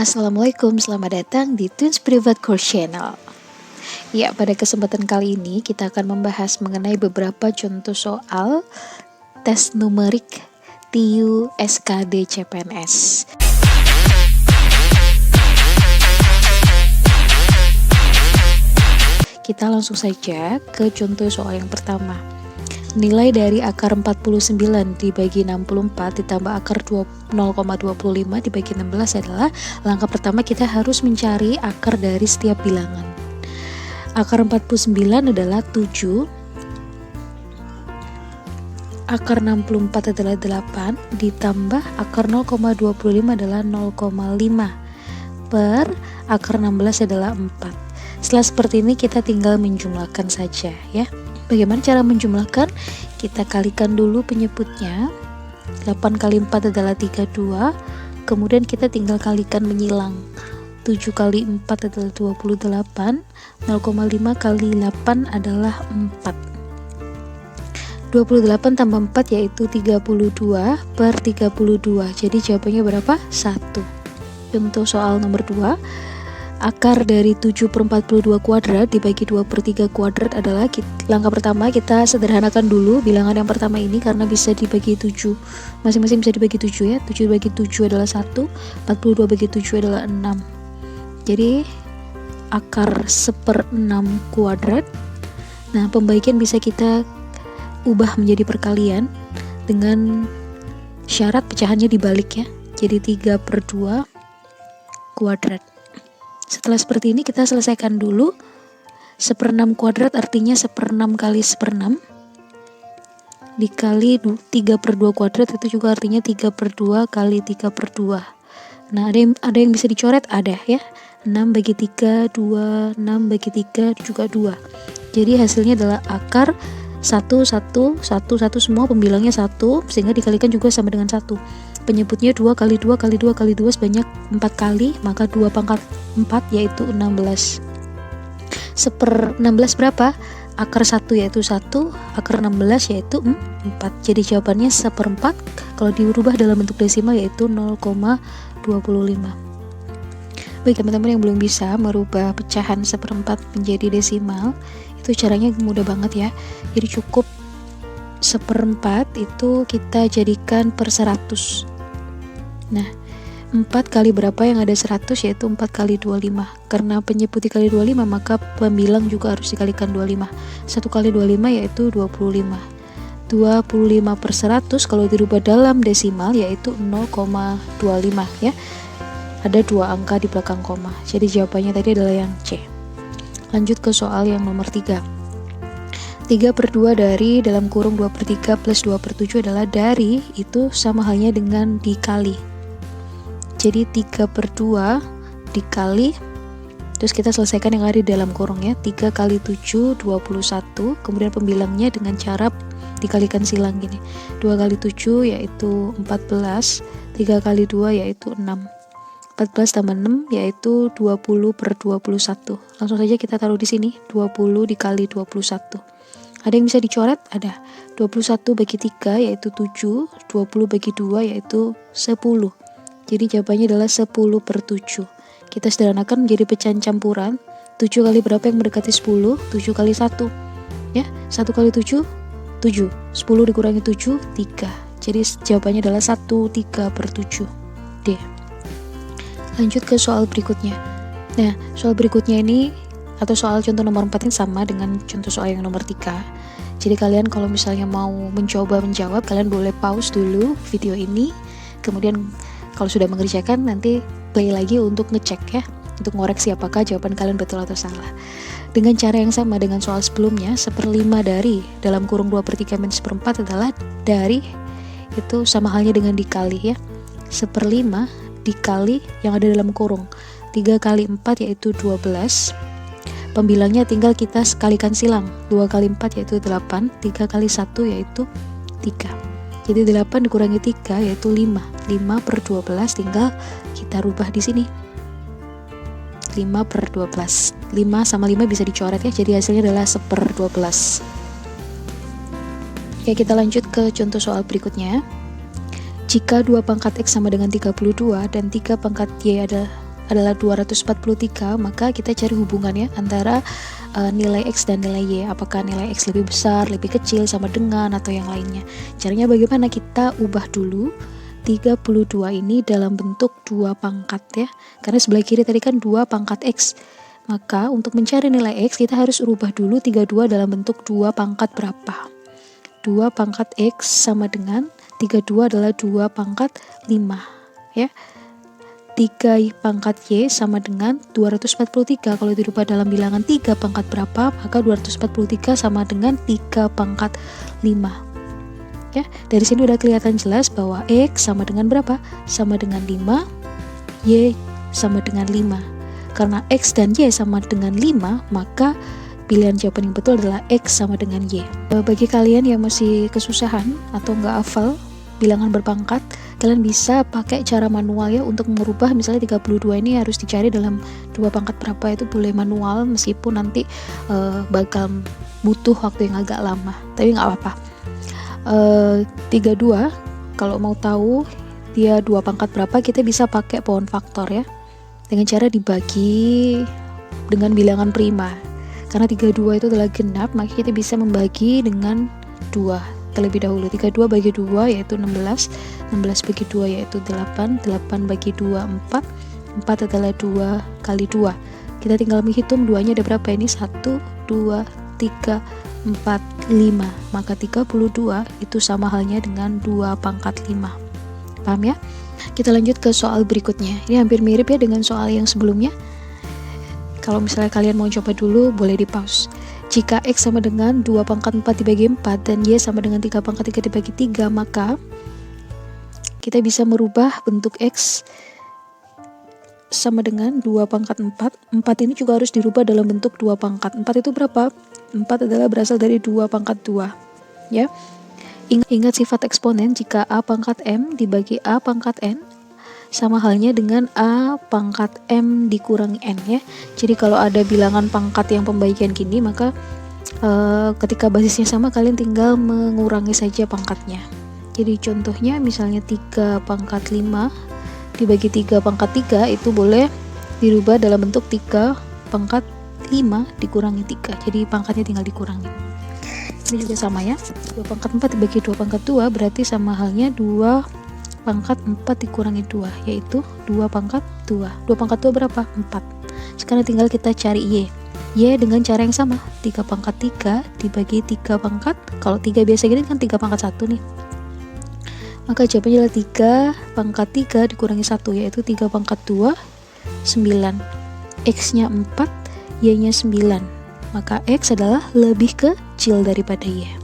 Assalamualaikum, selamat datang di Twins Private Course Channel. Ya, pada kesempatan kali ini kita akan membahas mengenai beberapa contoh soal tes numerik TIU SKD CPNS. Kita langsung saja ke contoh soal yang pertama. Nilai dari akar 49 dibagi 64 ditambah akar 0,25 dibagi 16 adalah langkah pertama kita harus mencari akar dari setiap bilangan. Akar 49 adalah 7, akar 64 adalah 8, ditambah akar 0,25 adalah 0,5 per akar 16 adalah 4. Setelah seperti ini kita tinggal menjumlahkan saja ya. Bagaimana cara menjumlahkan? Kita kalikan dulu penyebutnya. 8 kali 4 adalah 32. Kemudian kita tinggal kalikan menyilang. 7 kali 4 adalah 28. 0,5 kali 8 adalah 4. 28 tambah 4 yaitu 32 per 32. Jadi jawabannya berapa? 1. Contoh soal nomor 2. Akar dari 7 per 42 kuadrat dibagi 2 per 3 kuadrat adalah langkah pertama kita sederhanakan dulu bilangan yang pertama ini karena bisa dibagi 7, masing-masing bisa dibagi 7 ya. 7 dibagi 7 adalah 1, 42 bagi 7 adalah 6. Jadi akar 1/6 kuadrat. Nah, pembagian bisa kita ubah menjadi perkalian dengan syarat pecahannya dibalik ya. Jadi 3/2 kuadrat. Setelah seperti ini kita selesaikan dulu. 1/6 kuadrat artinya 1/6 kali 1/6 dikali 3/2 kuadrat itu juga artinya 3/2 kali 3/2. Nah, ada yang bisa dicoret, ada ya. 6 bagi 3 2, 6 bagi 3 juga 2. Jadi hasilnya adalah akar 1 1 1 1 semua pembilangnya 1 sehingga dikalikan juga sama dengan 1. Penyebutnya 2 kali 2 kali 2 kali 2 sebanyak 4 kali, maka 2 pangkat 4 yaitu 16. 1/16 berapa? Akar 1 yaitu 1, akar 16 yaitu 4. Jadi jawabannya 1/4 kalau dirubah dalam bentuk desimal yaitu 0,25. Baik teman-teman yang belum bisa merubah pecahan 1/4 menjadi desimal, itu caranya mudah banget ya. Jadi cukup 1/4 itu kita jadikan per 100. Nah, 4 kali berapa yang ada 100 yaitu 4 kali 25. Karena penyebut dikali 25 maka pembilang juga harus dikalikan 25. 1 kali 25 yaitu 25. 25 per 100 kalau dirubah dalam desimal yaitu 0,25 ya. Ada 2 angka di belakang koma. Jadi jawabannya tadi adalah yang C. Lanjut ke soal yang nomor 3. 3/2 dari dalam kurung 2/3 plus 2/7 adalah dari itu sama halnya dengan dikali. Jadi 3/2 dikali, terus kita selesaikan yang ada di dalam kurung ya. 3 kali 7 21, kemudian pembilangnya dengan cara dikalikan silang gini. 2 kali 7 yaitu 14, 3 kali 2 yaitu 6. 14 tambah 6 yaitu 20/21. Langsung saja kita taruh di sini 20 dikali 21. Ada yang bisa dicoret? Ada. 21 bagi 3 yaitu 7, 20 bagi 2 yaitu 10. Jadi jawabannya adalah 10/7. Kita sederhanakan menjadi pecahan campuran. 7 kali berapa yang mendekati 10? 7 kali 1 ya. 1 kali 7 7. 10 dikurangi 7 3. Jadi jawabannya adalah 1/3/7. D. Lanjut ke soal berikutnya. Nah, soal berikutnya ini atau soal contoh nomor 4 ini sama dengan contoh soal yang nomor 3. Jadi kalian kalau misalnya mau mencoba menjawab, kalian boleh pause dulu video ini. Kemudian kalau sudah mengerjakan nanti play lagi untuk ngecek ya, untuk ngoreksi apakah jawaban kalian betul atau salah. Dengan cara yang sama dengan soal sebelumnya, 1/5 dari dalam kurung 2/3 minus 1/4 adalah dari itu sama halnya dengan dikali ya. 1/5 dikali yang ada dalam kurung 3 kali 4 yaitu 12. Pembilangnya tinggal kita sekalikan silang. 2 kali 4 yaitu 8, 3 kali 1 yaitu 3. Jadi 8 dikurangi 3 yaitu 5. 5/12 tinggal kita rubah di sini. 5/12. 5 sama 5 bisa dicoret ya. Jadi hasilnya adalah 1/12. Oke, kita lanjut ke contoh soal berikutnya. Jika 2 pangkat X sama dengan 32 dan 3 pangkat Y adalah 243, maka kita cari hubungannya antara nilai X dan nilai Y. Apakah nilai X lebih besar, lebih kecil, sama dengan, atau yang lainnya. Caranya bagaimana? Kita ubah dulu 32 ini dalam bentuk 2 pangkat ya. Karena sebelah kiri tadi kan 2 pangkat X. Maka untuk mencari nilai X kita harus ubah dulu 32 dalam bentuk 2 pangkat berapa. 2 pangkat X sama dengan 32 adalah 2 pangkat 5 ya. 3 pangkat Y sama dengan 243. Kalau dirubah dalam bilangan 3 pangkat berapa, maka 243 sama dengan 3 pangkat 5 ya. Dari sini udah kelihatan jelas bahwa X sama dengan berapa? Sama dengan 5, Y sama dengan 5. Karena X dan Y sama dengan 5, maka pilihan jawaban yang betul adalah X sama dengan Y. Bagi kalian yang masih kesusahan atau nggak hafal bilangan berpangkat, kalian bisa pakai cara manual ya untuk merubah. Misalnya 32 ini harus dicari dalam 2 pangkat berapa, itu boleh manual meskipun nanti bakal butuh waktu yang agak lama, tapi nggak apa-apa. 32 kalau mau tahu dia 2 pangkat berapa, kita bisa pakai pohon faktor ya, dengan cara dibagi dengan bilangan prima. Karena 32 itu adalah genap, maka kita bisa membagi dengan 2 terlebih dahulu. 32 bagi 2 yaitu 16, 16 bagi 2 yaitu 8, 8 bagi 2 4, 4 adalah 2 kali 2. Kita tinggal menghitung 2 nya ada berapa ini, 1, 2, 3, 4, 5. Maka 32 itu sama halnya dengan 2 pangkat 5. Paham ya? Kita lanjut ke soal berikutnya. Ini hampir mirip ya dengan soal yang sebelumnya. Kalau misalnya kalian mau coba dulu, boleh di pause. Jika X sama dengan 2 pangkat 4 dibagi 4 dan Y sama dengan 3 pangkat 3 dibagi 3, maka kita bisa merubah bentuk X sama dengan 2 pangkat 4. 4 ini juga harus dirubah dalam bentuk 2 pangkat. 4 itu berapa? 4 adalah berasal dari 2 pangkat 2 ya. Ingat sifat eksponen, jika A pangkat M dibagi A pangkat N sama halnya dengan A pangkat M dikurangi N ya. Jadi kalau ada bilangan pangkat yang pembagian gini, maka ketika basisnya sama, kalian tinggal mengurangi saja pangkatnya. Jadi contohnya misalnya 3 pangkat 5 dibagi 3 pangkat 3 itu boleh dirubah dalam bentuk 3 pangkat 5 dikurangi 3. Jadi pangkatnya tinggal dikurangi. Ini juga sama ya. 2 pangkat 4 dibagi 2 pangkat 2 berarti sama halnya 2 pangkat 4 dikurangi 2, yaitu 2 pangkat 2. 2 pangkat 2 berapa? 4. Sekarang tinggal kita cari Y. Y dengan cara yang sama, 3 pangkat 3 dibagi 3 pangkat, kalau 3 biasa gini kan 3 pangkat 1 nih. Maka jawabannya adalah 3 pangkat 3 dikurangi 1, yaitu 3 pangkat 2, 9. X-nya 4, Y-nya 9. Maka X adalah lebih kecil daripada Y.